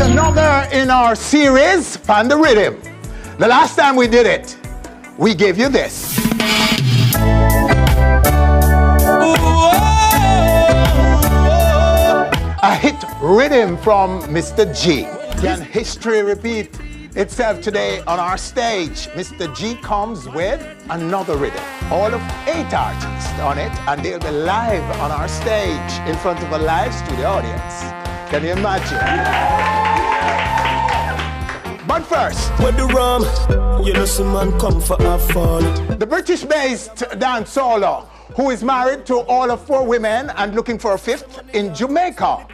another in our series, Pan the Rhythm. The last time we did it, we gave you this. A hit rhythm from Mr. G. Can history repeat itself today on our stage? Mr. G comes with another rhythm. All of 8 artists on it, and they'll be live on our stage in front of a live studio audience. Can you imagine? But first, with the rum, you know some man come for a fun. The British-based dancehaller who is married to all of 4 women and looking for a 5th in Jamaica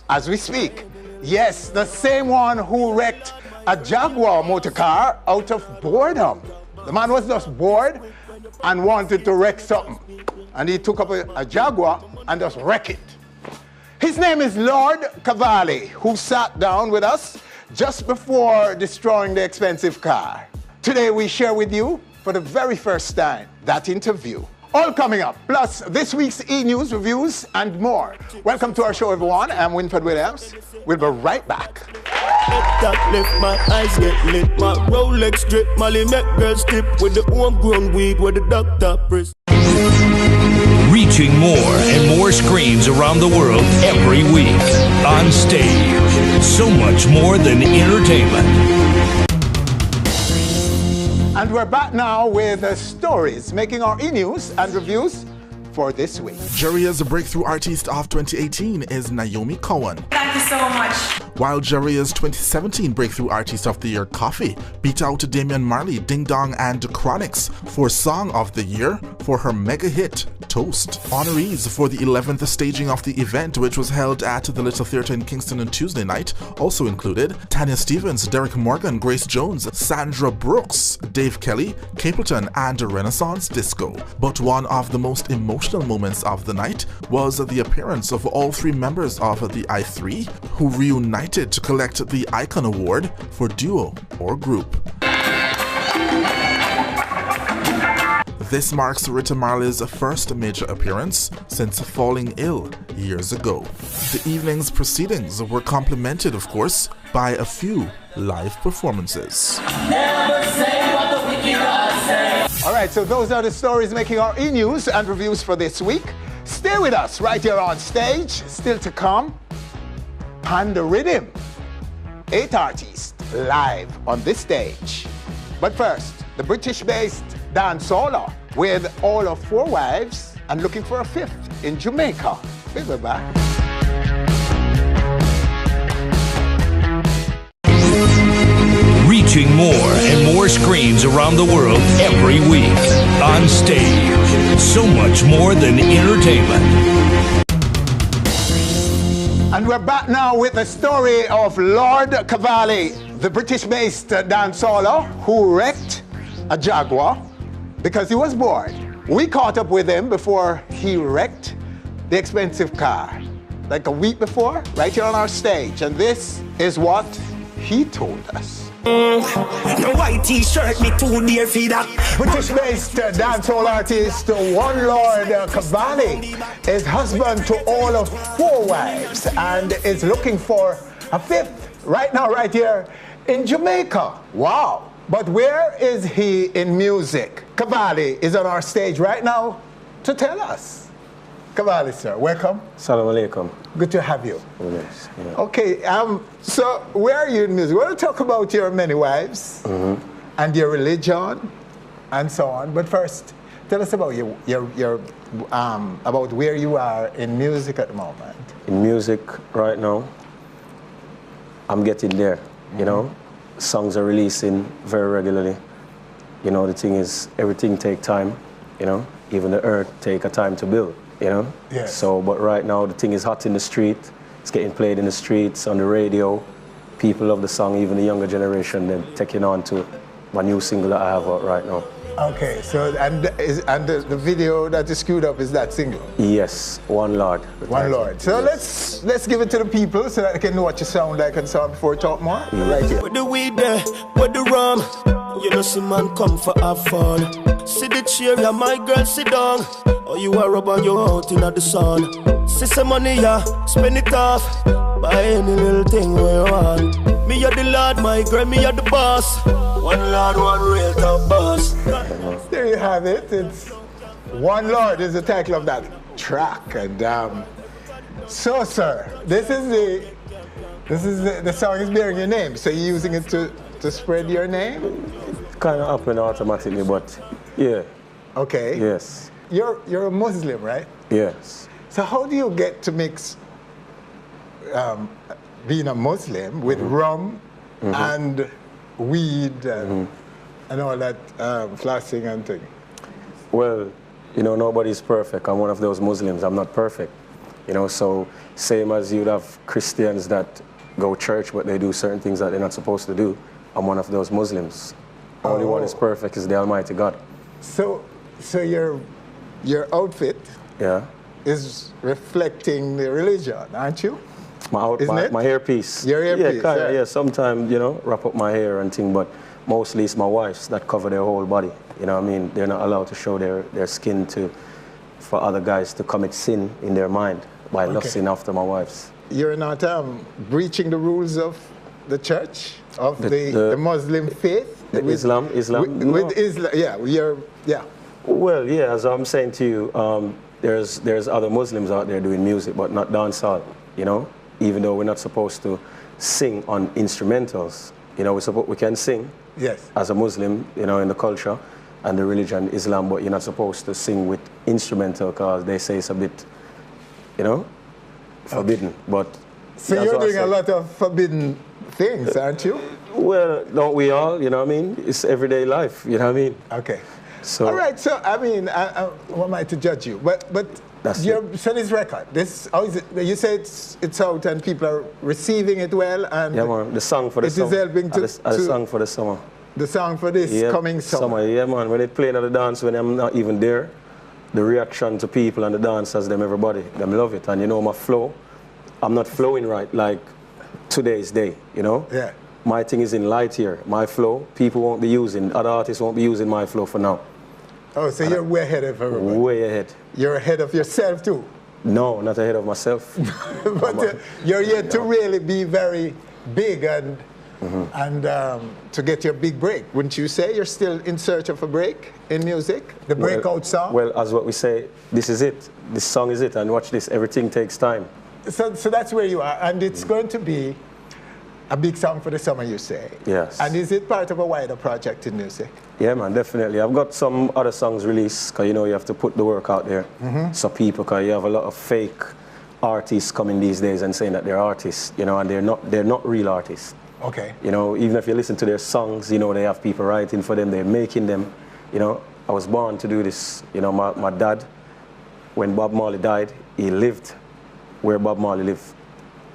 as we speak. Yes, the same one who wrecked a Jaguar motor car out of boredom. The man was just bored and wanted to wreck something. And he took up a Jaguar and just wrecked it. His name is Lord Cavalli, who sat down with us just before destroying the expensive car. Today we share with you, for the very first time, that interview. All coming up, plus this week's e-news reviews and more. Welcome to our show, everyone. I'm Winford Williams. We'll be right back. That lift, my eyes get lit, my Rolex drip, Molly make girls tip with the homegrown weed where the doctor press. Reaching more and more screens around the world every week. Onstage, so much more than entertainment. And we're back now with stories making our e-news and reviews for this week. Jeria's Breakthrough Artist of 2018 is Naomi Cowan. Thank you so much. While Jeria's 2017 Breakthrough Artist of the Year, Coffee, beat out Damian Marley, Ding Dong and Chronix for Song of the Year for her mega hit, Toast. Honorees for the 11th staging of the event, which was held at the Little Theatre in Kingston on Tuesday night, also included Tanya Stevens, Derek Morgan, Grace Jones, Sandra Brooks, Dave Kelly, Capleton and Renaissance Disco. But one of the most emotional moments of the night was the appearance of all 3 members of the I3 who reunited to collect the Icon Award for duo or group. This marks Rita Marley's first major appearance since falling ill years ago. The evening's proceedings were complemented, of course, by a few live performances. All right, so those are the stories making our e-news and reviews for this week. Stay with us right here on stage. Still to come, Pan the Rhythm. 8 artists live on this stage. But first, the British-based dancehaller with all of 4 wives and looking for a 5th in Jamaica. We'll be back. Reaching more and more screens around the world every week. Onstage, so much more than entertainment. And we're back now with the story of Lord Cavalli, the British-based dancehaller who wrecked a Jaguar because he was bored. We caught up with him before he wrecked the expensive car, like a week before, right here on our stage. And this is what he told us. No white t-shirt, me too dear for that. British-based dancehall artist One Lord Cavalli is husband to all of 4 wives and is looking for a 5th right now, right here in Jamaica. Wow! But where is he in music? Cavalli is on our stage right now to tell us. Cavalli, sir, welcome. Assalamu alaikum. Good to have you. Yes, yeah. Okay, so where are you in music? We want to talk about your many wives and your religion and so on. But first, tell us about about where you are in music at the moment. In music right now, I'm getting there, you know. Songs are releasing very regularly. You know, the thing is, everything take time, you know. Even the earth take a time to build. You know? Yes. So, but right now the thing is hot in the street. It's getting played in the streets, on the radio. People love the song, even the younger generation, they're taking on to my new single that I have out right now. Okay, so and the video that is queued up is that single? Yes, One Lord. One Lord. So yes. let's give it to the people so that they can know what you sound like and so on before we talk more. Right here. With the weed there, with the rum, you know some man come for a fun. See the chair, yeah, my girl sit down. Or you are rub on your out in the sun. See some money, yeah, spend it off. Buy any little thing where you want. Me are the Lord, my girl, me are the boss. One Lord, one real top boss. There you have it. It's One Lord is the title of that track. And so, sir, this is the song is bearing your name. So you're using it to spread your name? Kind of happen automatically, but yeah. Okay. Yes. You're a Muslim, right? Yes. So how do you get to mix being a Muslim with rum and weed and all that flossing and thing? Well, you know, nobody's perfect. I'm one of those Muslims. I'm not perfect. You know, so same as you'd have Christians that go church, but they do certain things that they're not supposed to do. I'm one of those Muslims. Only one is perfect is the Almighty God. So your outfit is reflecting the religion, aren't you? My hairpiece. Your hairpiece. Yeah, sometimes, you know, wrap up my hair and thing, but mostly it's my wives that cover their whole body. You know what I mean? They're not allowed to show their skin for other guys to commit sin in their mind by lusting after my wives. You're not breaching the rules of the church, of the Muslim faith? Islam? With Islam, yeah. Well, yeah, as I'm saying to you, there's other Muslims out there doing music, but not dancehall, you know? Even though we're not supposed to sing on instrumentals, you know, we can sing as a Muslim, you know, in the culture and the religion Islam, but you're not supposed to sing with instrumental because they say it's a bit, you know, forbidden. But so you're doing a lot of forbidden things, aren't you? Well, don't we all, you know what I mean? It's everyday life, you know what I mean? Okay. So, all right, so I mean, who am I to judge you? But so this record, how is it? You say it's out and people are receiving it well, and yeah, man, the song for the summer. It is helping to the song for the summer. The song for this coming summer. Yeah, man. When they play at the dance, when I'm not even there, the reaction to people and the dancers, everybody, them love it. And you know my flow, I'm not flowing right like today's day, you know? Yeah. My thing is in light here. My flow, people won't be using, other artists won't be using my flow for now. Oh, so you're way ahead of everybody. Way ahead. You're ahead of yourself too? No, not ahead of myself. But you're yet to really be very big and to get your big break. Wouldn't you say you're still in search of a break in music? The breakout song? Well, as what we say, this is it. This song is it. And watch this, everything takes time. So that's where you are. And it's going to be a big song for the summer, you say? Yes. And is it part of a wider project in music? Yeah, man, definitely. I've got some other songs released, because, you know, you have to put the work out there. So people, because you have a lot of fake artists coming these days and saying that they're artists, you know, and they're not real artists. Okay. You know, even if you listen to their songs, you know, they have people writing for them, they're making them. You know, I was born to do this. You know, my dad, when Bob Marley died, he lived where Bob Marley lived,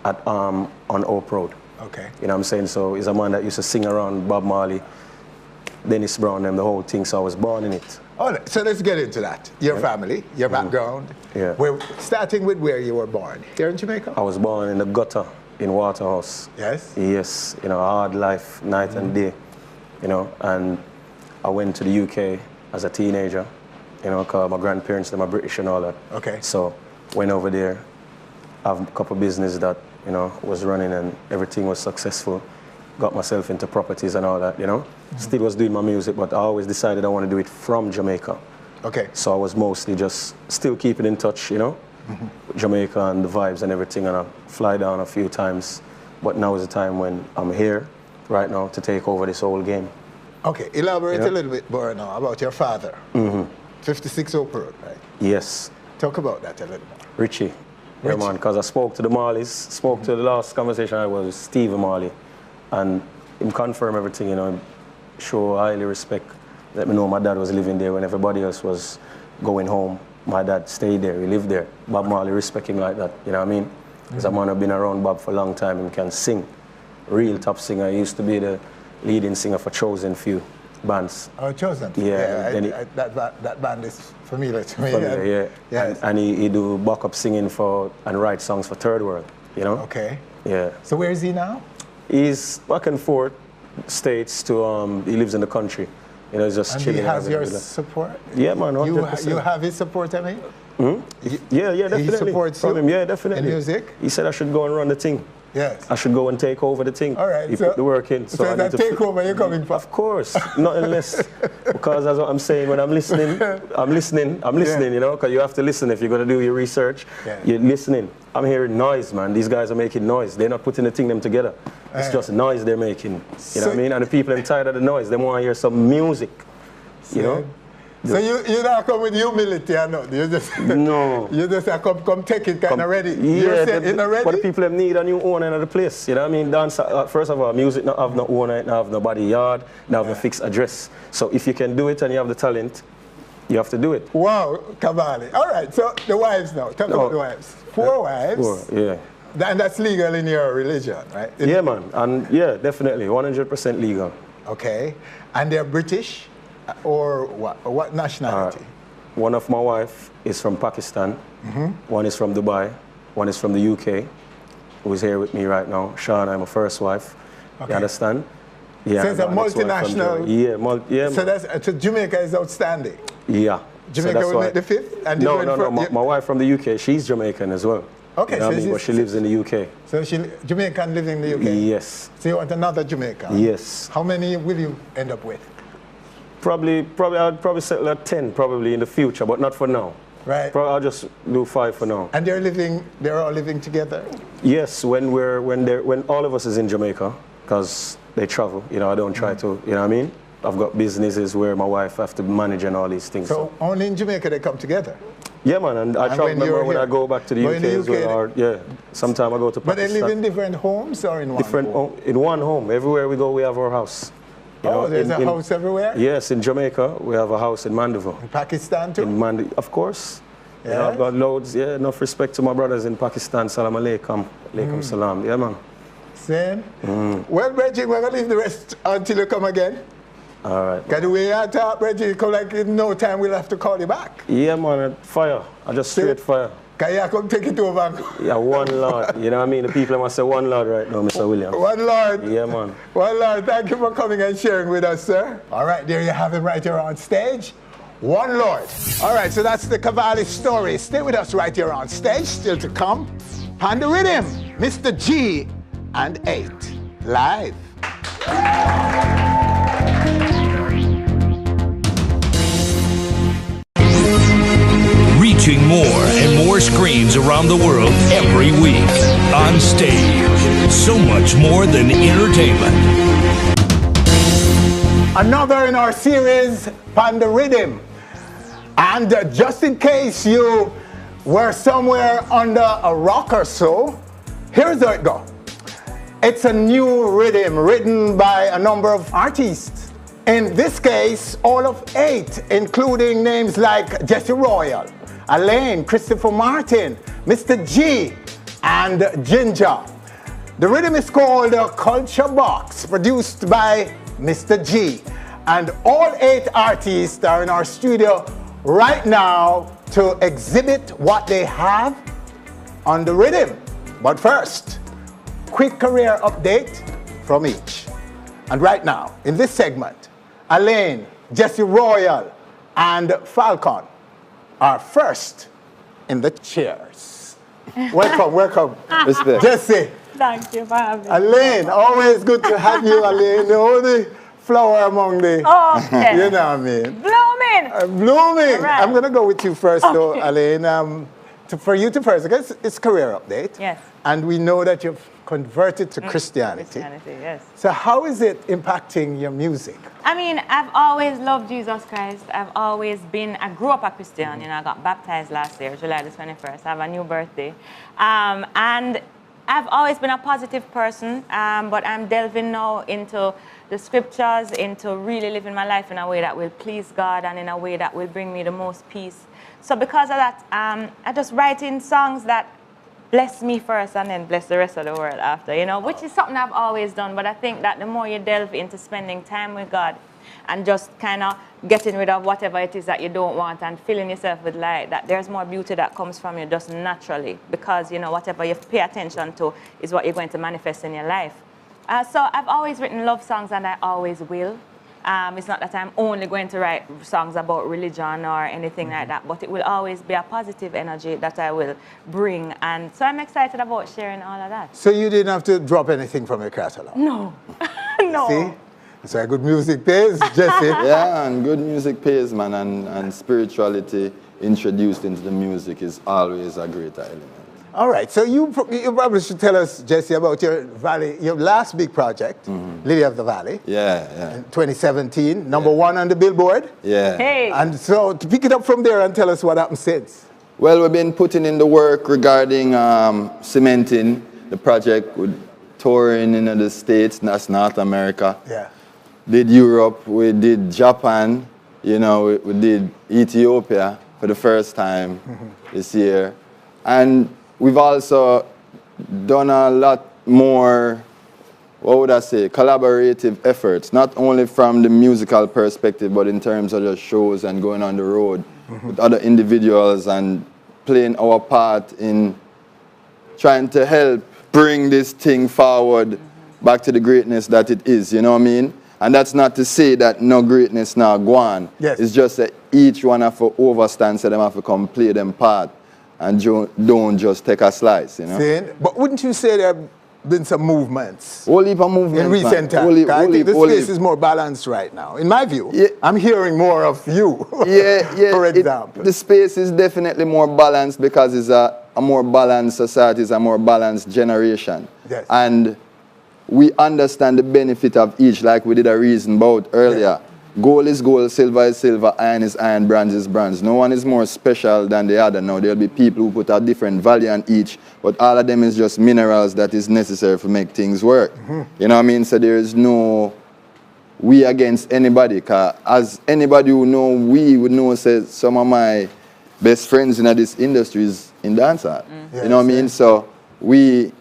on Oak Road. Okay. You know what I'm saying? So he's a man that used to sing around Bob Marley, Dennis Brown, and the whole thing, so I was born in it. All right, so let's get into that. Your family, your background. Yeah. We're starting with where you were born. Here in Jamaica? I was born in the gutter in Waterhouse. Yes? Yes, you know, hard life, night and day, you know, and I went to the UK as a teenager, you know, because my grandparents, they were British and all that. Okay. So went over there, have a couple of business that, you know, was running and everything was successful. Got myself into properties and all that, you know. Still was doing my music, but I always decided I want to do it from Jamaica. Okay. So I was mostly just still keeping in touch, you know, with Jamaica and the vibes and everything, and I fly down a few times. But now is the time when I'm here right now to take over this whole game. Okay, elaborate a little bit more now about your father. 56 Oak Road, right? Yes. Talk about that a little more. Richie. Yeah, man, because I spoke to the Marleys, spoke to the last conversation I was with Steve Marley, and him confirm everything, you know, show highly respect. Let me know my dad was living there when everybody else was going home. My dad stayed there, he lived there. Bob Marley respect him like that, you know what I mean? Because a man who been around Bob for a long time and can sing. Real top singer. He used to be the leading singer for Chosen Few bands. Oh, Chosen? Yeah. That band is familiar to me. Familiar, yeah. Yes. And he do backup singing for, and write songs for Third World, you know? Okay. Yeah. So where is he now? He's back and forth, States to, he lives in the country. You know, he's just and chilling. And he has your support? Yeah, man, 100%. You have his support, I mean? Yeah, definitely. He supports From you him, yeah, definitely. in music? He said I should go and run the thing. Yes. I should go and take over the thing. All right. He so, put the work in. So I that need to takeover you're coming for? Of course, nothing less. Because that's what I'm saying. When I'm listening, you know, because you have to listen if you're going to do your research. Yeah. You're listening. I'm hearing noise, man. These guys are making noise. They're not putting the thing them together. It's just noise they're making. You know what I mean? And the people are tired of the noise. They want to hear some music, you know? So you don't come with humility or not? You just no. You just come take it kind of ready. Yeah, it's not ready. But the people them need a new owner in the place. You know what I mean? Dance. First of all, music not have no owner, not have nobody yard, not have no fixed address. So if you can do it and you have the talent, you have to do it. Wow, Cavalli. All right. So the wives now. Talk about the wives. 4 wives. 4. Yeah. And that's legal in your religion, right? Yeah, man. And yeah, definitely, 100% legal. Okay. And they're British? Or what nationality? One of my wife is from Pakistan. One is from Dubai. One is from the UK, who is here with me right now. Sean, I'm a first wife. Okay. You understand? Yeah. So it's a multinational. Yeah. So Jamaica is outstanding. Yeah. Jamaica so will make the 5th? And no. My wife from the UK, she's Jamaican as well. Okay. You know what I mean? But she lives in the UK. So Jamaican living in the UK? Yes. So you want another Jamaican? Yes. How many will you end up with? I'd probably settle at 10 probably in the future, but not for now. Right. I'll just do 5 for now. And they're all living together? Yes, when all of us is in Jamaica, because they travel, you know, I don't try to, you know what I mean? I've got businesses where my wife have to manage and all these things. So only in Jamaica they come together? Yeah, man, and I travel when I go back to the UK as well, or yeah, sometimes I go to Pakistan. But they live in different homes or in one home? In one home. Everywhere we go, we have our house. You know, there's a house everywhere? Yes, in Jamaica, we have a house in Mandeville. In Pakistan too? Of course. Yeah. You know, I've got loads, enough respect to my brothers in Pakistan. Salam alaikum. Alaikum salam. Yeah, man. Same. Well, Reggie, we're going to leave the rest until you come again. All right. Because the way I talk, Reggie, come like in no time we'll have to call you back. Yeah, man, fire. I just straight fire. Can you come take it over? Yeah, one Lord. You know what I mean? The people must say one Lord right now, Mr. Williams. One Lord. Yeah, man. One Lord. Thank you for coming and sharing with us, sir. All right, there you have him right here on stage. One Lord. All right, so that's the Cavalli story. Stay with us right here on stage. Still to come. On the rhythm, Mr. G and 8. Live. Reaching more and more screens around the world every week. On stage. So much more than entertainment. Another in our series, On the Rhythm. And just in case you were somewhere under a rock or so, here's how it goes. It's a new rhythm written by a number of artists. In this case, all of 8, including names like Jesse Royal, Alaine, Christopher Martin, Mr. G, and Ginjah. The rhythm is called Culture Box, produced by Mr. G. And all 8 artists are in our studio right now to exhibit what they have on the rhythm. But first, quick career update from each. And right now, in this segment, Alaine, Jesse Royal, and Falcon are first in the chairs. Welcome. Respect. Jesse. Thank you for having me. Alaine, always good to have you, Alaine. The only flower among the, okay. you know what I mean. Blooming. Blooming. Right. I'm going to go with you first, though, Alaine. For you to first, I guess it's career update. Yes. And we know that you've converted to Christianity. Christianity, yes. So how is it impacting your music? I mean, I've always loved Jesus Christ. I grew up a Christian, you know, I got baptized last year, July the 21st. I have a new birthday. And I've always been a positive person, but I'm delving now into the scriptures, into really living my life in a way that will please God and in a way that will bring me the most peace. So because of that, I just write in songs that bless me first and then bless the rest of the world after, you know, which is something I've always done. But I think that the more you delve into spending time with God and just kind of getting rid of whatever it is that you don't want and filling yourself with light, that there's more beauty that comes from you just naturally, because, you know, whatever you pay attention to is what you're going to manifest in your life. So I've always written love songs, and I always will. It's not that I'm only going to write songs about religion or anything like that, but it will always be a positive energy that I will bring. And so I'm excited about sharing all of that. So you didn't have to drop anything from your catalog? No. No. See? So good music pays, Jesse. Yeah, and good music pays, man, and spirituality introduced into the music is always a great element. All right, so you probably should tell us, Jesse, about your last big project, Lily of the Valley. Yeah. In 2017, number one on the Billboard. Yeah. Hey. And so to pick it up from there and tell us what happened since. Well, we've been putting in the work regarding cementing the project with touring in the States, that's North America. Yeah. Did Europe, we did Japan, you know, we did Ethiopia for the first time this year. And we've also done a lot more, what would I say, collaborative efforts, not only from the musical perspective, but in terms of the shows and going on the road with other individuals and playing our part in trying to help bring this thing forward back to the greatness that it is, you know what I mean? And that's not to say that no greatness now go on. Yes. It's just that each one have to overstand, so them have to come play them part and don't just take a slice, you know? See? But wouldn't you say there have been some movements Whole heap of movements, in recent man. times? I think the space is more balanced right now. In my view, Yeah. I'm hearing more of you, Yeah, for example. the space is definitely more balanced because it's a more balanced society, it's a more balanced generation. Yes. And we understand the benefit of each, like we did a reason about earlier. Gold is gold, silver is silver, iron is iron, bronze is bronze. No one is more special than the other. Now, there'll be people who put a different value on each, but all of them is just minerals that is necessary to make things work. You know what I mean? So there is no we against anybody, because as anybody who know, we would know, say, some of my best friends in this industry is in dancehall. You know what I mean? So we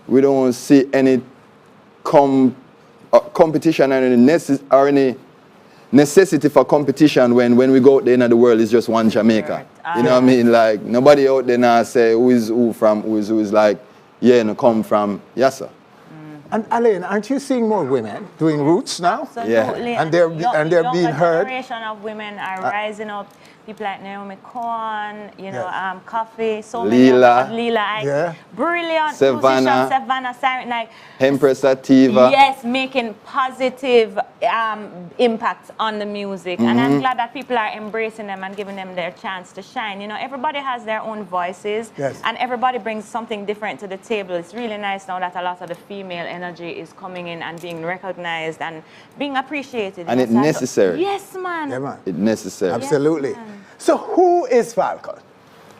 don't see any competition or any necessity for competition when we go out there in the world. It's just one Jamaica. You know what I mean? Like, nobody out there now say who is who from, who is like, yeah, no, come from Yassa. And Alaine, aren't you seeing more women doing roots now? Absolutely. And they're being heard. The generation of women are rising up. People like Naomi Corn, you know, Coffee, so many. Leela. Brilliant Savannah. musicians, Savannah, Siren, like, Empress Ativa. yes, making positive impacts on the music. And I'm glad that people are embracing them and giving them their chance to shine. You know, everybody has their own voices, and everybody brings something different to the table. It's really nice now that a lot of the female energy is coming in and being recognized and being appreciated. And it's necessary. Yes, man. Yeah, man. It's necessary. Absolutely. So who is Falcon?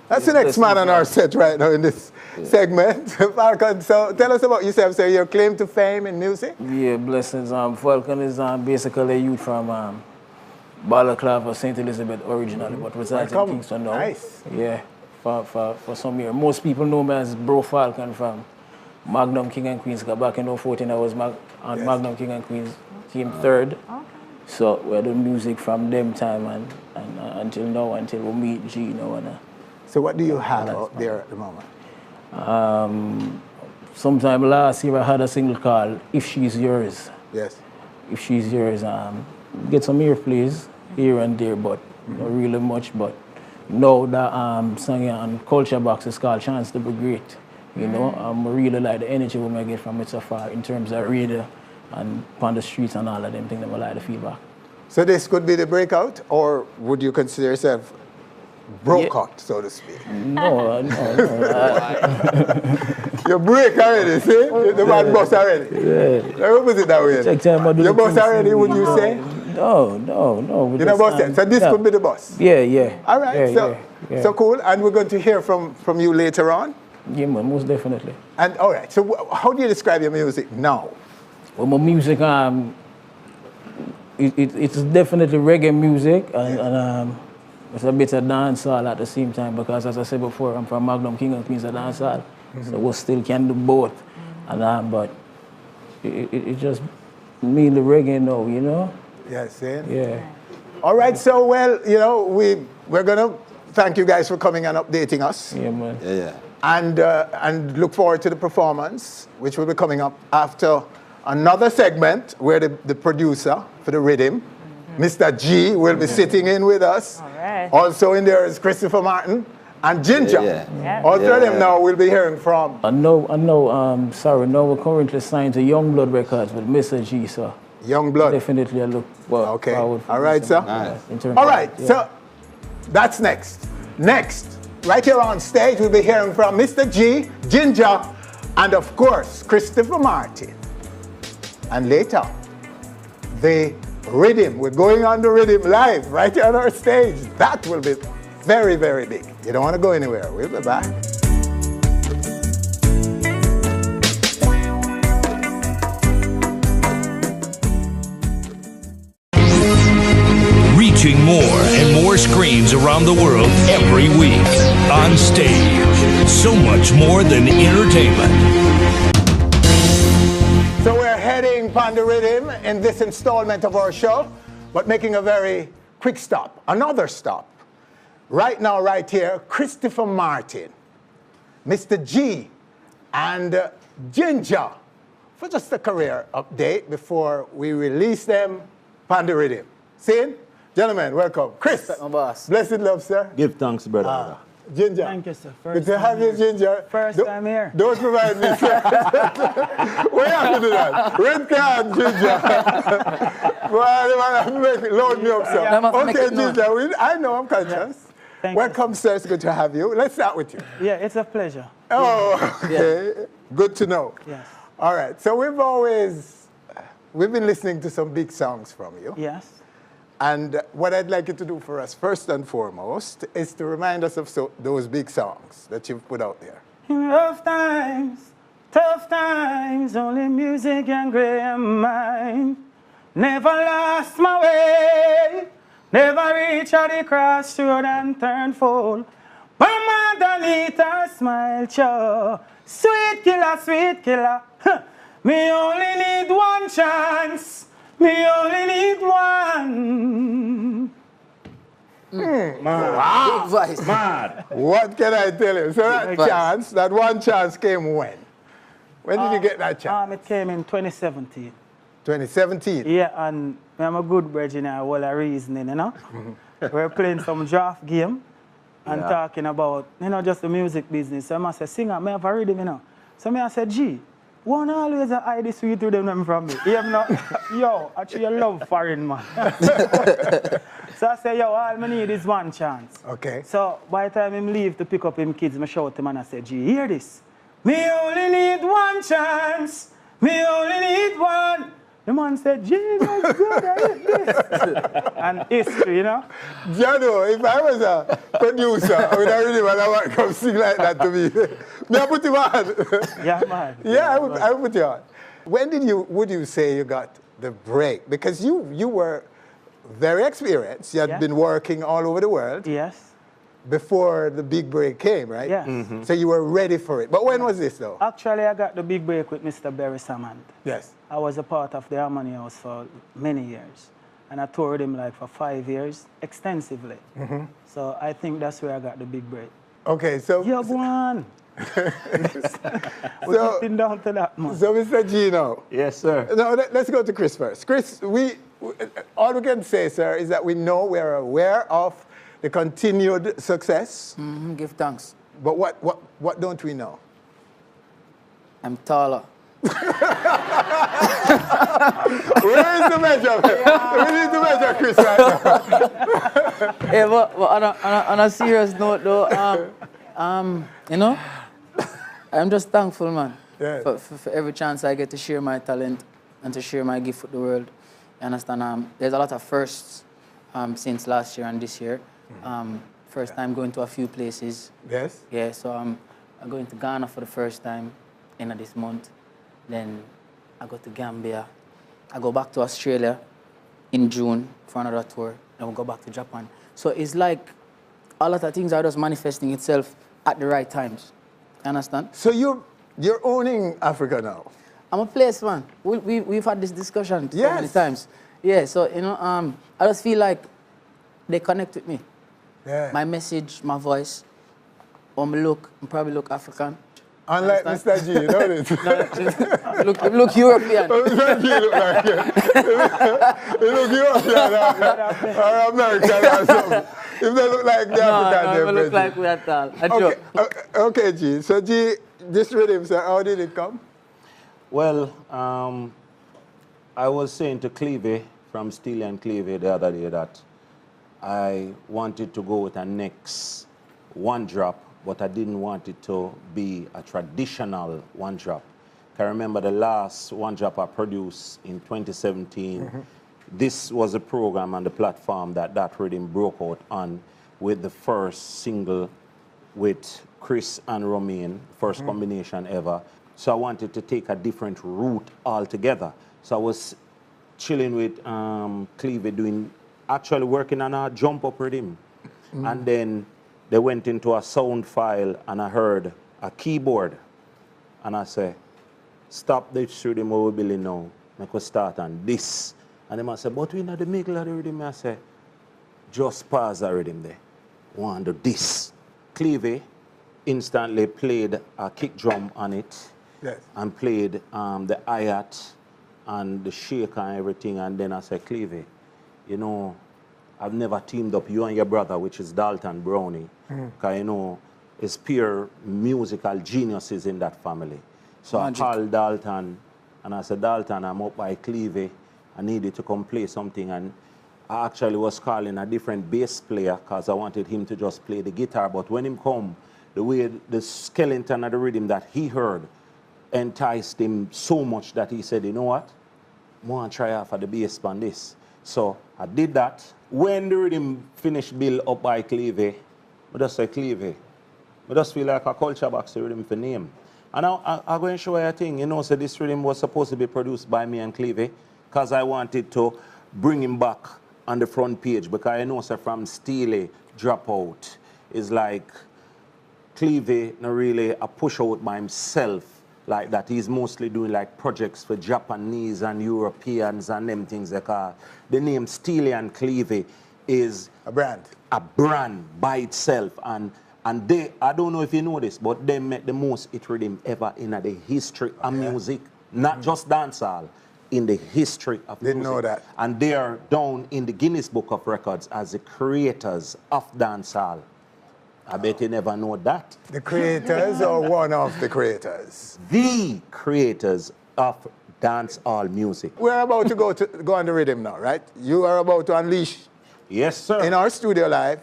That's the next man on our set right now in this segment. Falcon, so tell us about yourself. So your claim to fame in music? Yeah, blessings. Falcon is basically a youth from Balaclava, St. Elizabeth originally, but resides in Kingston now. Nice. Yeah, for some years. Most people know me as Bro Falcon from Magnum King and Queens. Back in 2014, I was on Magnum King and Queens, came third. Okay. So we're doing music from them time and until now, until we meet G, you know. So what do you have out there at the moment? Sometime last year I had a single called If She's Yours. Yes. If She's Yours, get some airplays here and there, but not really much. But now that song on Culture Box is called Chance to Be Great. You know, I really like the energy we get from it so far in terms of radio and on the streets and all of them things that I like the feedback. So this could be the breakout, or would you consider yourself broke out, so to speak? No. You break already, see? The man bust already. Yeah. What was it that way? You bust already, would you say? No. You know bust yet? So this could be the bus? Yeah. All right, so cool. And we're going to hear from you later on? Yeah, man, most definitely. And all right, so how do you describe your music now? Well, my music, it's definitely reggae music, and it's a bit of dancehall at the same time, because as I said before, I'm from Magnum King and Queens of dancehall, so we still can do both. And but it just me the reggae now, you know. Yes, yeah. All right, so well, you know, we're gonna thank you guys for coming and updating us. Yeah, man. Yeah. And look forward to the performance, which will be coming up after another segment where the producer for the rhythm, Mr. G, will be sitting in with us. All right. Also in there is Christopher Martin and Ginjah. Yeah. All three of them now we'll be hearing from. I know, we're currently signed to Youngblood Records with Mr. G, so Youngblood. definitely I look forward for all right, sir. Nice. All right, so that's next. Next, right here on stage, we'll be hearing from Mr. G, Ginjah, and of course, Christopher Martin. And later, the rhythm. We're going on the rhythm live right here on our stage. That will be very, very big. You don't want to go anywhere. We'll be back. Reaching more and more screens around the world every week. On stage. So much more than entertainment. So we're heading upon the rhythm in this installment of our show, but making a very quick stop. Another stop. Right now, right here, Christopher Martin, Mr. G, and Ginjah for just a career update before we release them upon the rhythm. See? Gentlemen, welcome. Chris. My boss. Blessed love, sir. Give thanks, brother. Ginjah. Thank you, sir. Good to have you, Ginjah. First time here. Don't provide me, sir. We have to do that. Red card, Ginjah. Well, load me up, sir. Okay, Ginjah, I know, I'm conscious. Thank Welcome, sir. It's good to have you. Let's start with you. Yeah, it's a pleasure. Oh, okay. Yeah. Good to know. Yes. All right. So we've been listening to some big songs from you. Yes. And what I'd like you to do for us, first and foremost, is to remind us of those big songs that you've put out there. Rough times, tough times, only music can grab my mind. Never lost my way, never reach out the crossroad and turn full. But underneath her smile, chow. Sweet killer, me only need one chance. Me only need one. Wow. Big voice. Mad. What can I tell you? So that one chance came when? When did you get that chance? It came in 2017. 2017? Yeah, and I'm a good brethren, I will a reasoning, you know? We're playing some draft game and talking about, just the music business. So I said, singer, I have a rhythm, So I said, G, one always hide the sweet to them from me. You have not, yo, actually I love foreign, man. So I say, yo, all I need is one chance. Okay. So by the time him leave to pick up him kids, I shout him and I say, G, hear this. Me only need one chance. Me only need one. The man said, Jesus, good, I hit this. And history, Jano, if I was a producer, I would have really want to come sing like that to me. May I put you on? Yeah, man. Yeah, I would put you on. When would you say you got the break? Because you were very experienced. You had been working all over the world. Yes. Before the big break came, right? Yes. Mm-hmm. So you were ready for it. But when was this, though? Actually, I got the big break with Mr. Barry Samand. Yes. I was a part of the Harmony House for many years. And I toured him for 5 years, extensively. Mm-hmm. So I think that's where I got the big break. Okay, so... Yeah, go on. We're getting down to that, man. So, Mr. Gino. Yes, sir. No, let's go to Chris first. Chris, all we can say, sir, is that we're aware of the continued success. Mm-hmm, give thanks. But what don't we know? I'm taller. Where is the measure? We need to measure Chris right now. Hey, but on a serious note, though, I'm just thankful, man, for every chance I get to share my talent and to share my gift with the world. You understand? There's a lot of firsts since last year and this year. First time going to a few places. Yes? Yeah, so I'm going to Ghana for the first time end of this month. Then I go to Gambia. I go back to Australia in June for another tour. Then we'll go back to Japan. So it's like a lot of things are just manifesting itself at the right times. You understand? So you're owning Africa now? I'm a place, man. We've had this discussion so many times. Yeah, so, I just feel like they connect with me. Yeah. My message, my voice, when I probably look African. Unlike Mr. G, you know this. Look European. Mr. G look like he look European or American or something. If they look like the African, they look like we at all. Okay, G. So G, this rhythm, sir, how did it come? Well, I was saying to Cleve from Steely and Cleve the other day that I wanted to go with a next one drop, but I didn't want it to be a traditional one drop. I remember the last one drop I produced in 2017. This was a program on the platform that rhythm broke out on with the first single with Chris and Romain, first combination ever. So I wanted to take a different route altogether. So I was chilling with Cleve actually working on a jump up rhythm. And then they went into a sound file and I heard a keyboard. And I said, stop this rhythm we building now. I could start on this. And they said, but we're not the middle of the rhythm. I said, just pause the rhythm there. I want to do this. Cleve instantly played a kick drum on it. Yes. And played the hi-hat and the shaker and everything. And then I said, Cleve, you know, I've never teamed up you and your brother, which is Dalton Brownie. Because, you know, it's pure musical geniuses in that family. So magic. I called Dalton and I said, Dalton, I'm up by Cleve. I needed to come play something. And I actually was calling a different bass player because I wanted him to just play the guitar. But when him come, the way the skeleton of the rhythm that he heard enticed him so much that he said, you know what? I want to try out for the bass on this. So I did that. When the rhythm finished build up by Cleve, I just say Cleve. I just feel like a culture box rhythm for name. And I'm going to show you a thing. You know, so this rhythm was supposed to be produced by me and Cleve because I wanted to bring him back on the front page because I know so from Steely Dropout is like Cleve not really a push out by himself like that. He's mostly doing like projects for Japanese and Europeans and them things like that. The name Steely and Cleve is a brand by itself. And they, I don't know if you know this, but they make the most hit rhythm ever in the history of music, not just dancehall, in the history of music. Didn't know that. And they are down in the Guinness Book of Records as the creators of dancehall. I bet you never know that. The creators or one of the creators? The creators of dancehall music. We're about to go on the rhythm now, right? You are about to unleash. Yes, sir. In our studio live.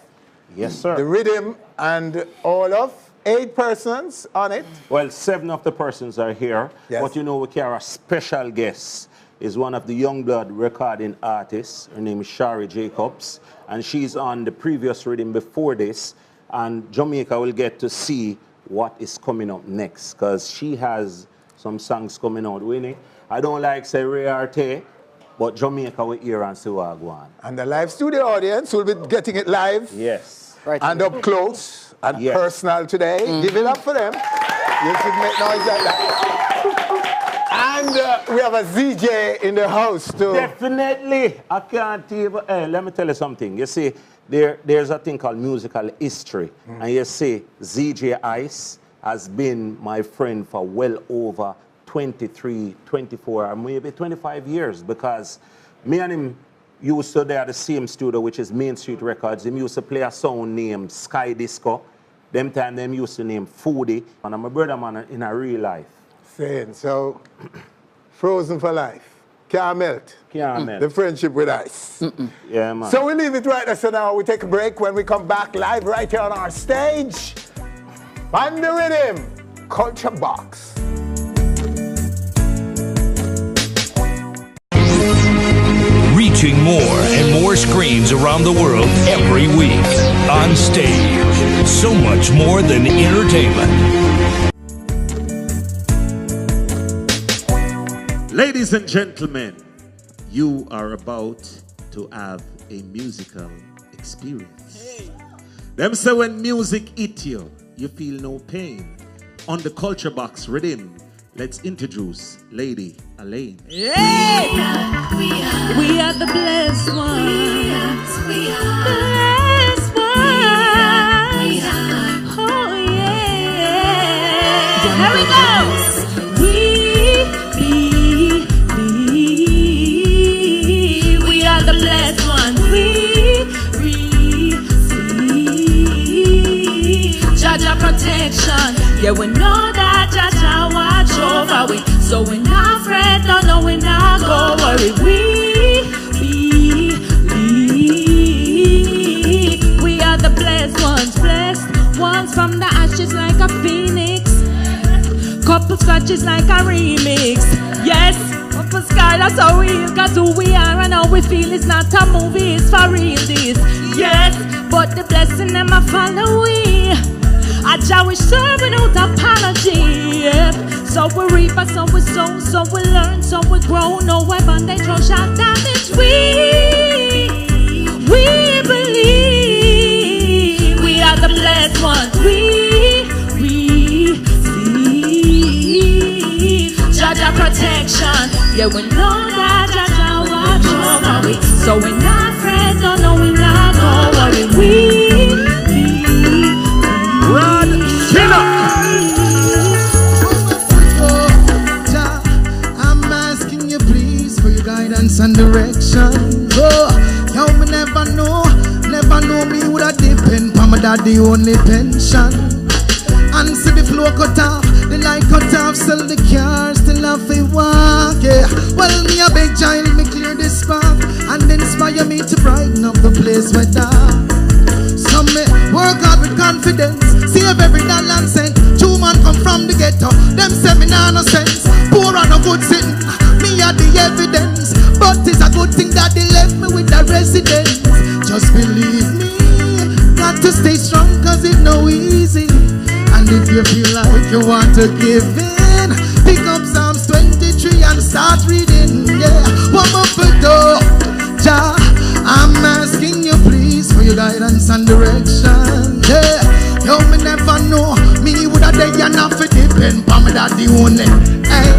Yes, sir. The rhythm and all of 8 persons on it. Well, 7 of the persons are here. Yes. But you know, we carry a special guest. Is one of the young blood recording artists. Her name is Shari Jacobs. And she's on the previous rhythm before this. And Jamaica will get to see what is coming up next. Because she has some songs coming out, Winnie. I don't like say rarity, but Jamaica will hear and see what go on. And the live studio audience will be getting it live. Yes. Right. And up close and personal today. Give it up for them. You should make noise like that. And we have a ZJ in the house too. Definitely. I can't even. Hey, let me tell you something. You see, there's a thing called musical history. And you see, ZJ Ice has been my friend for well over 23, 24, or maybe 25 years because me and him used to be at the same studio, which is Main Street Records. Him used to play a song named Sky Disco. Them time them used to name Foodie. And I'm a brother man in a real life. Saying, so, frozen for life. Can't melt. Can't melt. The friendship with ice. Yeah, man. So we leave it right there. So now we take a break. When we come back live right here on our stage, on the rhythm, Culture Box. Reaching more and more screens around the world every week. On Stage. So much more than entertainment. Ladies and gentlemen, you are about to have a musical experience. Them say when music hit you, you feel no pain. On the Culture Box rhythm, let's introduce Lady Alaine. Yeah. We are the blessed ones. We are blessed ones. Oh yeah. Yeah, we know that Jah watch over we. So we not fret, no, we not go worry. We are the blessed ones from the ashes like a phoenix. Couple scratches like a remix. Yes, couple sky, that's how we is. Got who we are and how we feel. It's not a movie, it's for real this. Yes, but the blessing them a follow we. Jah we serve without apology. Yep. So we reap, so we sow, so we learn, so we grow. No weapon they throw shall damage we believe we are the blessed ones. We see Jah protection. Yeah, we know that Jah watch over we. So we not afraid, no, we not go worry. We run, chill up. I'm asking you please for your guidance and direction. Oh, you me never know me would have depend on my daddy only pension. And see the flow cut off, the light cut off, sell the cars, still have to walk, yeah. Well, me a big child, me clear this spark, and inspire me to brighten up the place where dark. So me work hard with confidence, save every dollar and cent. 2 man come from the ghetto, them say me nah no sense. Poor and no good sitting, me are the evidence. But it's a good thing that they left me with the residence. Just believe me, got to stay strong cause it's no easy. And if you feel like you want to give in, pick up Psalms 23 and start reading. Yeah, one more for door. Jah, I'm asking you please for your guidance and direction. Yeah, you me never know me would have day enough to depend on me daddy only. Hey,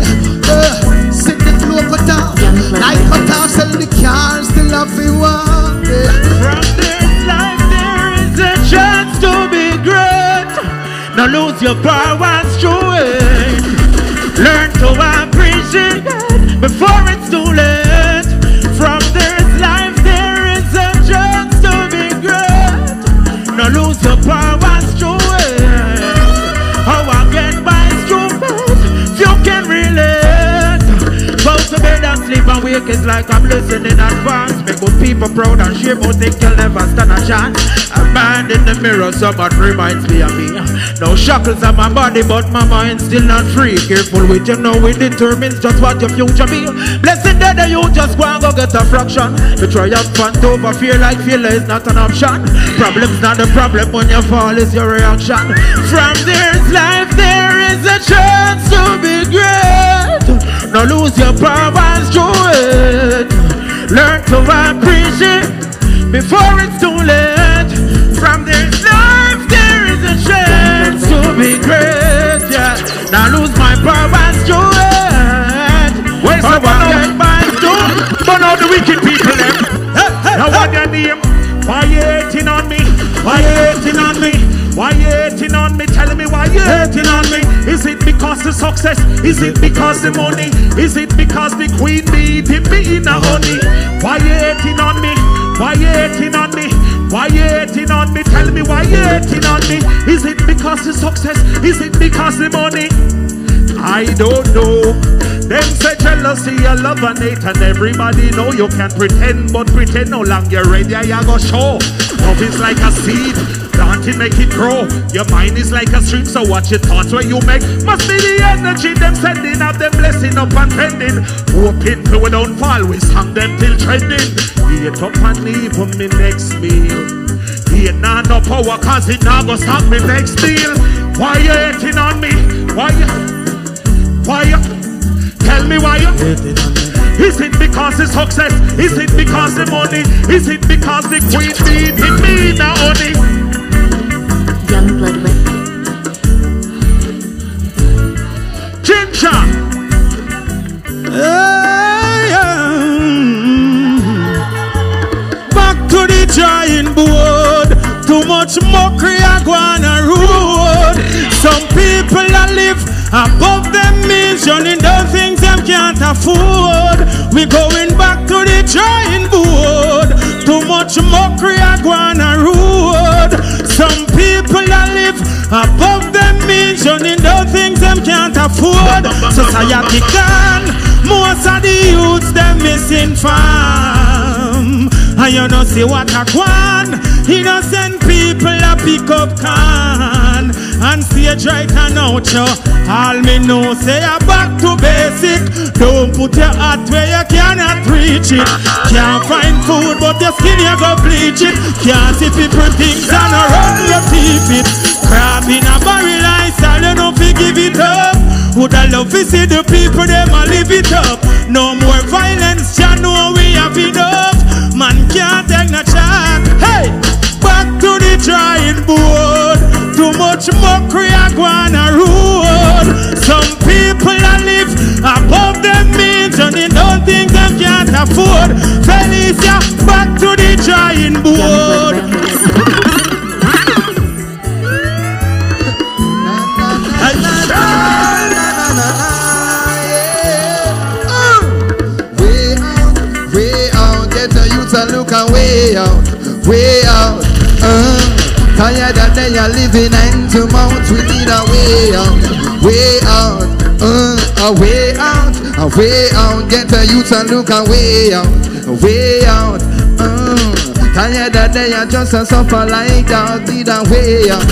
sit the floor cut off, like cut off, sell the cars, still have to walk. Yeah. From this life there is a chance to be great. Now lose your power and strength. Learn to appreciate before it's too late. From this life there is a chance to be great. Now lose your power and strength. How I get by strength, you can relate. Go to bed and sleep and wake, it's like I'm listening in advance. Make good people proud and shame out, think you'll never stand a chance. A man in the mirror, someone reminds me of me. No shackles on my body, but my mind still not free. Careful with you know it determines just what your future be. Blessed day that you just go and go get a fraction. The triumphant over fear like failure is not an option. Problem's not the problem, when you fall is your reaction. From this life there is a chance to be great. Now lose your power and strength. Learn to appreciate before it's too late. From this life there is a chance to be great. Yeah. Now lose my power and strength. Where's the one by strength? Burn out the wicked people them. Now what your name? Why you hating on me? Why you hating on me? Why you hating on me? Tell me why you hating on me. Is it because the success? Is it because the money? Is it because the queen bee dip me in the honey? Why you hating on me? Why you hating on me? Why you hating on me? Tell me why you hating on me. Is it because the success? Is it because the money? I don't know. Them say jealousy, you love and hate, and everybody know you can pretend, but pretend no long you're ready, I go show. Love is like a seed, plant it, make it grow. Your mind is like a stream, so watch your thoughts where you make. Must be the energy them sending up, them blessing up and pending. Hoping to we don't fall, we sang them till trending. Eat up and leave on me next meal. Eat nah no power, cause it now go stop me next meal. Why you hating on me? Why you? Tell me why you hating on me. Is it because the success? Is it because the money? Is it because the queen bee hit me in the honey? Young blood with Ginjah. Back to the giant board. Too much mockery I go on a road. Some people that live above them means running down things them can't afford. We going back to the drawing board. Too much mockery I go on a road. Some people that live above them means running afford. Society gone. Most of the youths them missing farm. And you know see what I want. Innocent people a pick up can. And stage right and out you. All me know say you back to basic. Don't put your heart where you cannot reach it. Can't find food but your skin you go bleach it. Can't see people things and a run you keep it. Crab in a barrel I sell you don't give it up. Would I love to see the people them a live it up. No more violence, you know we have enough. Man can't take no chance. Hey, back to the drawing board. Too much mockery I go on a road. Some people a live above them means and they don't think them can't afford. Felicia, back to the drawing board. Way out, get the youth and look and way out. Tired that they are living hand to mouth. We need a way out, a way out. Get the youth and look and way out. Tired that they are just a suffer like that. Need a way out.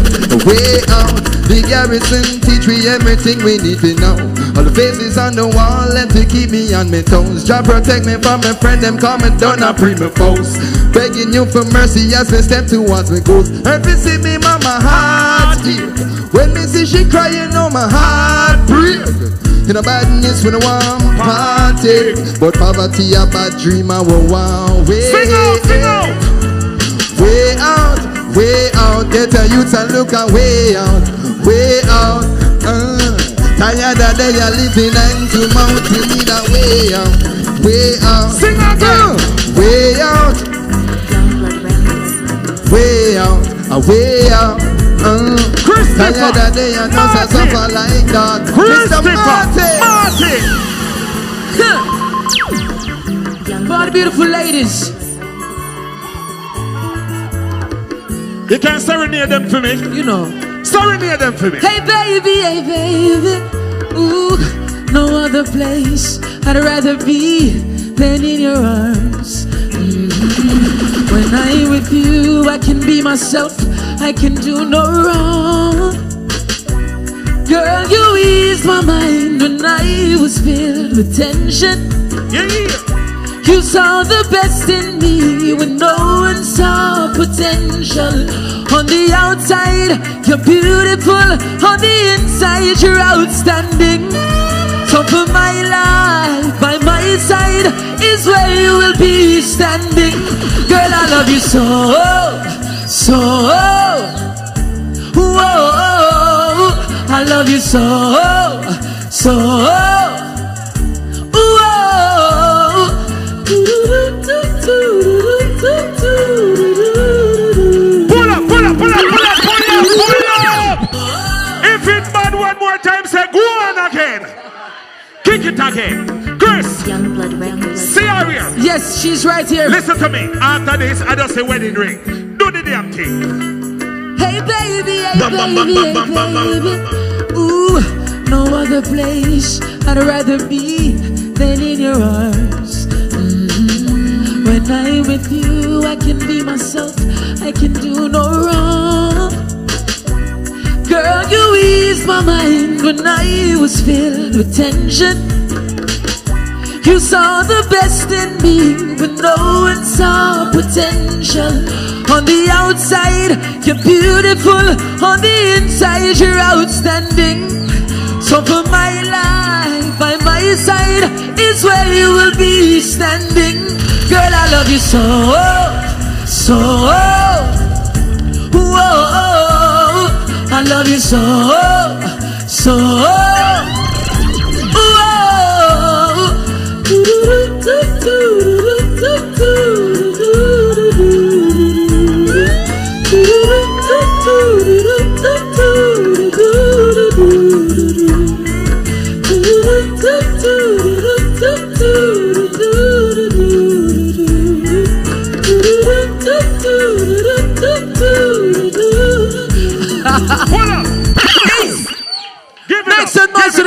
The garrison teach me everything we need to know. All the faces on the wall let to keep me on my toes. Jah protect me from my friend, them coming down and bring me foes. Begging you for mercy as me step towards me goals. Hurt me see me mama heart dear. When me see she crying on my heart break. In a badness when I want party, but poverty a bad dream I will want way out. Way out, get a youth and look a way out. Tired that they are living hand to mouth. We need a way out. Sing again. Way out. Tired that they are just a suffer like that. Mr. For all the beautiful ladies. You can serenade them for me. You know. Serenade them for me. Hey baby. Ooh, no other place I'd rather be than in your arms. When I'm with you, I can be myself. I can do no wrong. Girl, you eased my mind when I was filled with tension. You saw the best in me when no one saw potential. On the outside, you're beautiful. On the inside, you're outstanding. So for my life, by my side is where you will be standing. Girl, I love you so. Whoa, I love you so. If it's bad one more time, say go on again. Kick it again. Chris. See her here. Yes, she's right here. Listen to me. After this, I just say wedding ring. Do the damn thing. Hey baby. Ooh, no other place I'd rather be than in your arms. When I'm with you, I can be myself. I can do no wrong. Girl, you eased my mind when I was filled with tension. You saw the best in me when no one saw potential. On the outside, you're beautiful. On the inside, you're outstanding. So for my life, by my side is where you will be standing. Girl, I love you so. Whoa, I love you so.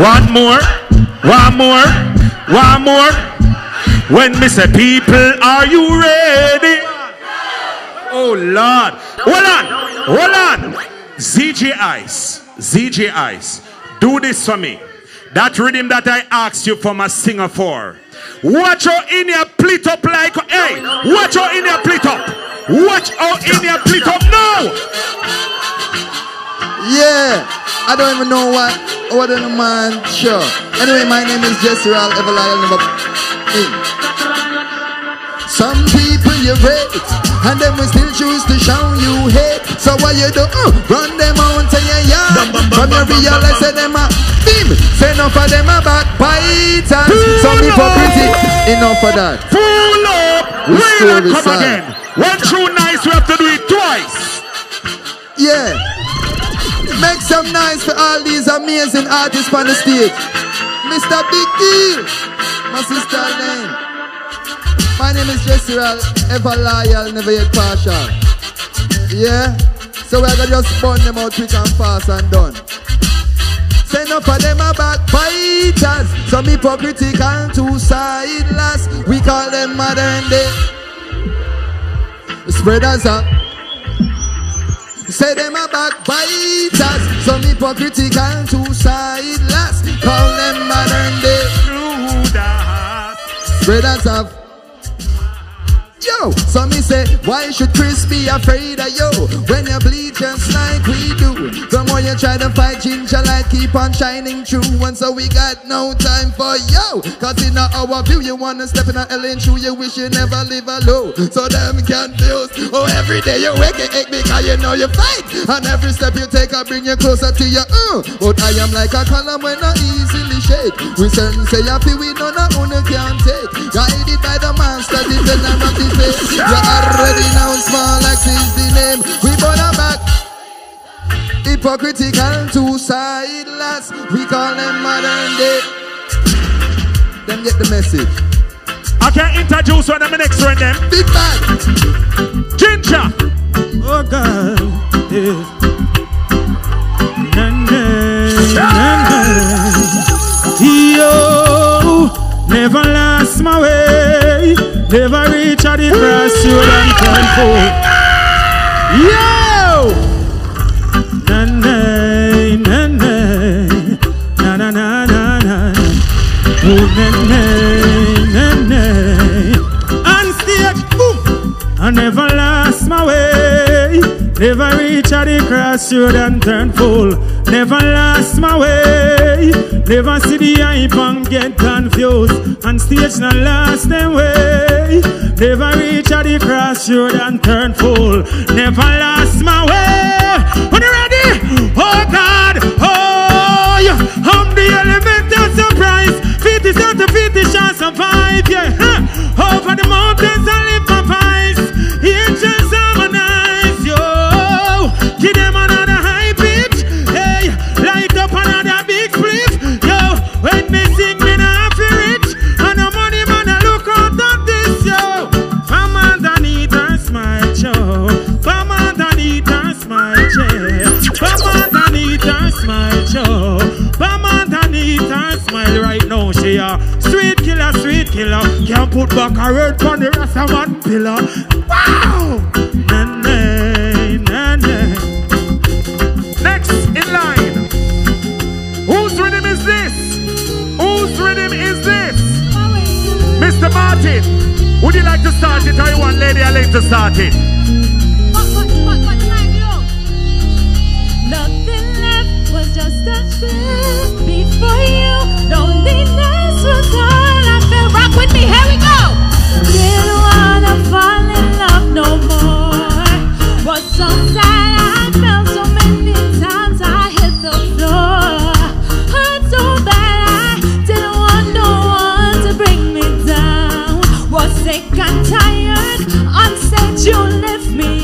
One more. When me say people, are you ready? Oh Lord. Hold on. ZJ Ice. Do this for me. That rhythm that I asked you for my singer for. Watch out in your split up like, hey, watch out in your split up. Watch out in your split up now. Yeah, I don't even know what the man, sure. Anyway, my name is Jesse Ral Everline. Some people you rate, and them will still choose to show you hate. So what you do? Run them out to your yard. From you realize that them are beam. Say enough of them are backbiters. Some hypocrisy. Enough of that. Full up. We'll come again. One true nice, we have to do it twice. Yeah. Make some noise for all these amazing artists on the stage. Mr. Big Deal. My sister Alaine. My name is Jesse Ral, ever loyal, never yet partial. Yeah? So we're gonna just burn them out quick and fast and done. Say enough of them are backbiters. Some hypocritical, two-sideless. We call them modern day spreaders up. Say them are backbiters. Some hypocritical, two-sideless. Call them modern day spreaders up. Yo, so me say, why should Chris be afraid of you when you bleed just like we do? The more you try to fight, Ginjah light keep on shining through. And so we got no time for you, cause in our view you wanna step in a Alaine shoe. You wish you never live alone, so them confused. Oh, every day you wake it because you know you fight, and every step you take I bring you closer to your But I am like a column when I easily shake. We certain say happy we know not only can take. Guided by the master, this is not the face. You already know small X is the name. We burn a back. Hypocritical, two-sideless. We call them modern day. Them get the message. I can introduce one of my next friend them. Big bad. Ginjah. Oh God. Yeah. Yo, never lost my way. Never reach at the crossroad and turn forward. Yo! Na na na na na na na na. Oh na na na na. On stage, boom! I never lost my way. Never reach at the crossroad and turn full. Never lost my way. Never see the hype and get confused. On stage not lost them way. Never reach at the crossroad and turn full. Never lost my way. Are you ready? Oh God, oh yeah. I'm the element of surprise. 50 cents to 50 shots of vibe, yeah. Over the mountains I live my vice. Angels harmonize, yo. Give them another high pitch, hey. Light up another big split, yo. When me sing, me not feel rich. And the money man I look out of this, yo. From underneath her smile, yo. From underneath her smile, yo. From underneath her smile, yo. From underneath her smile right now, she a street killer, sweet killer. Can't put back a word on the rest of one pillar. Wow! Na, na, na, na. Next in line. Whose rhythm is this? Whose rhythm is this? Mr. Martin, would you like to start it or you want Lady Alaine to start it? Nothing left was just a trip before you. Loneliness was all I felt. Rock with me, here we go. Didn't wanna fall in love no more. Was so sad, I felt so many times I hit the floor. Hurt so bad, I didn't want no one to bring me down. Was sick and tired, on stage you left me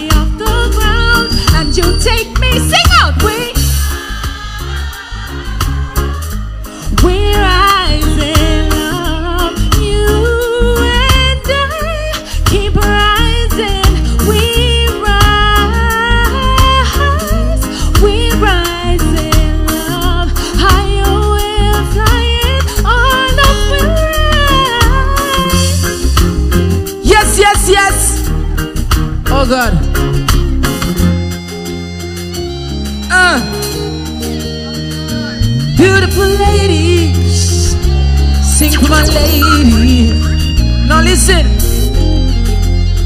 yes. Oh God. Beautiful ladies, sing for my lady. Now listen.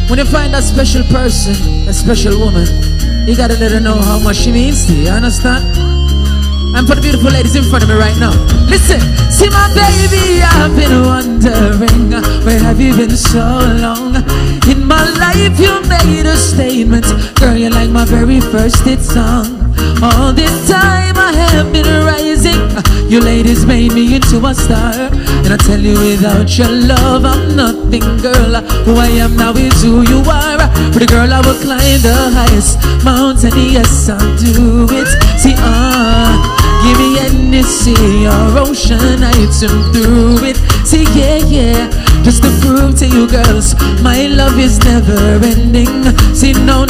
When you find a special person, a special woman, you gotta let her know how much she means to you, understand? And for the beautiful ladies in front of me right now, listen. See my baby, I've been wondering, where have you been so long? In my life you made a statement, girl, you're like my very first hit song. All this time I have been rising, you ladies made me into a star. And I tell you, without your love I'm nothing, girl. Who I am now is who you are. Pretty girl, I will climb the highest mountain, yes I'll do it. See, give me Hennessy or ocean, I'd swim through it. See, yeah, just to prove to you girls, my love is never ending. See, no,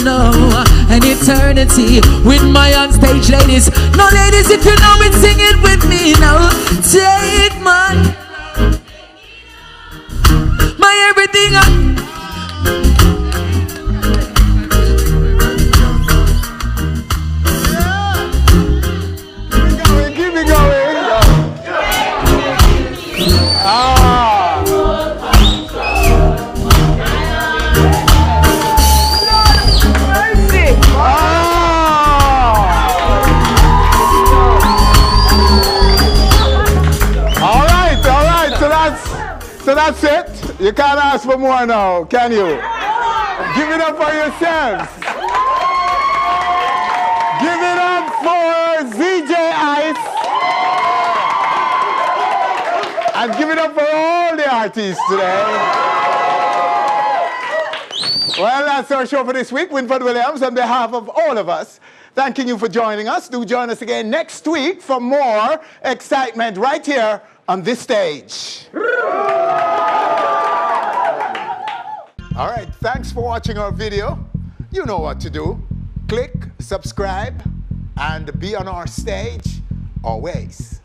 an eternity with my onstage ladies. No, ladies, if you know it, sing it with me now. Take my everything Keep it going. All right. So that's it. You can't ask for more now, can you? Give it up for yourselves. Give it up for ZJ Ice. And give it up for all the artists today. Well, that's our show for this week. Winford Williams, on behalf of all of us, thanking you for joining us. Do join us again next week for more excitement right here on this stage. All right, thanks for watching our video. You know what to do. Click, subscribe, and be on our stage always.